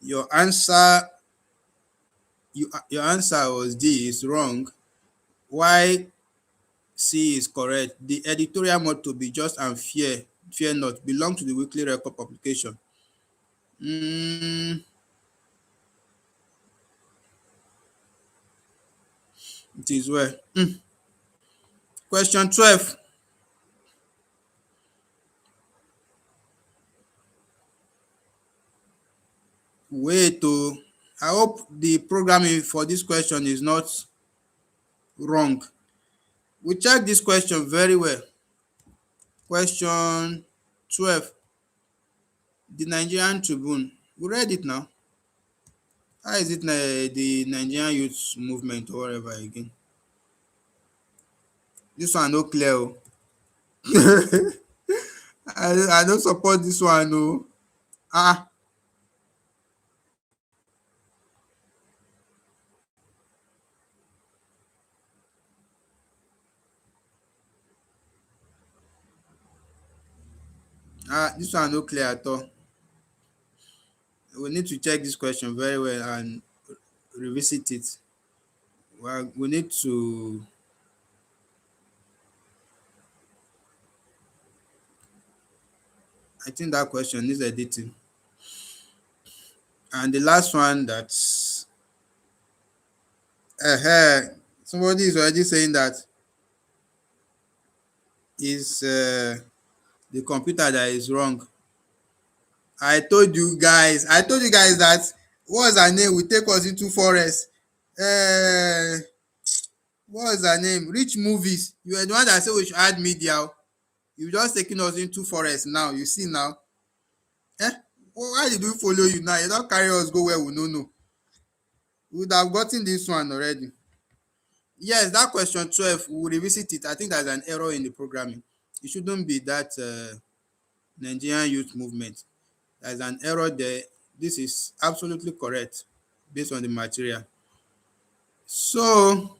Your answer your answer was D is wrong. Why C is correct. The editorial motto "Be just and fear not" belong to the weekly record publication. It is well. Question 12. Wait oh, I hope the programming for this question is not wrong. We check this question very well. Question 12. The Nigerian Tribune. We read it now. How is it the Nigerian Youth Movement or whatever again? This one no clear oh. I don't support this one oh. Ah, this one no clear at all. We need to check this question very well and revisit it. Well, we need to. I think that question needs editing. And the last one that's somebody is already saying that is the computer that is wrong. I told you guys that what's her name will take us into forest. Uh, what's her name? Rich movies. You are the one that said we should add media. You just taking us into forest now. You see now. Eh? Why did we follow you now? You don't carry us go where we no know. We would have gotten this one already. Yes, that question 12, we'll revisit it. I think there's an error in the programming. It shouldn't be that Nigerian Youth Movement. There's an error there. This is absolutely correct based on the material. So,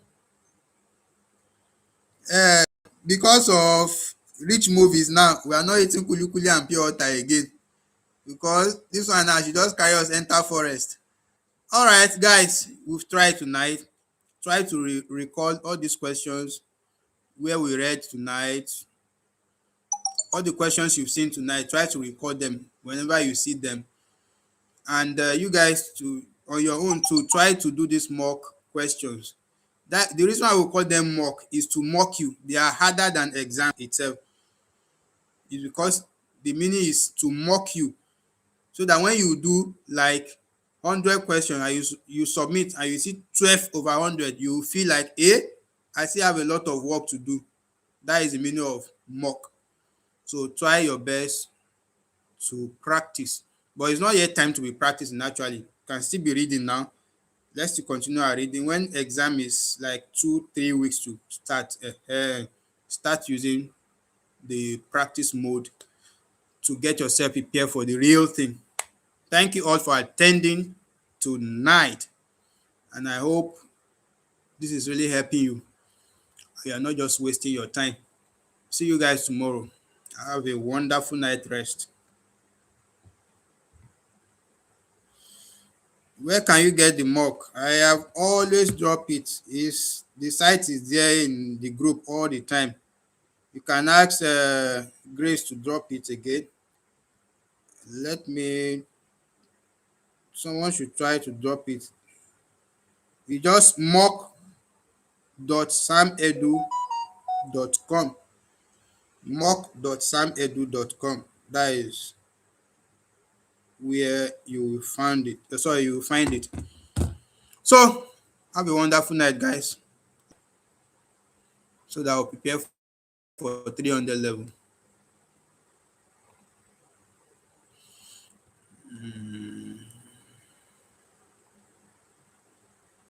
because of rich movies now, we are not eating kulikuli and pure water again. Because this one now, she just carry us enter forest. All right, guys, we've tried tonight. Try to recall all these questions where we read tonight. All the questions you've seen tonight, try to record them whenever you see them. And you guys to on your own to try to do these mock questions. That the reason why we call them mock is to mock you. They are harder than exam itself. It's because the meaning is to mock you, so that when you do like 100 questions and you submit and you see 12 over 100, you feel like I still have a lot of work to do. That is the meaning of mock. So try your best to practice, but it's not yet time to be practicing. Actually, you can still be reading now. Let's still continue our reading. When exam is like 2-3 weeks to start, start using the practice mode to get yourself prepared for the real thing. Thank you all for attending tonight, and I hope this is really helping you. You are not just wasting your time. See you guys tomorrow. Have a wonderful night rest. Where can you get the mock? I have always dropped it. Is the site is there in the group all the time. You can ask Grace to drop it again. Let me. Someone should try to drop it. You just mock.samedu.com. Mock.samedu.com. That is where you will find it. Sorry, you will find it. So have a wonderful night, guys. So that I'll prepare for 300 level.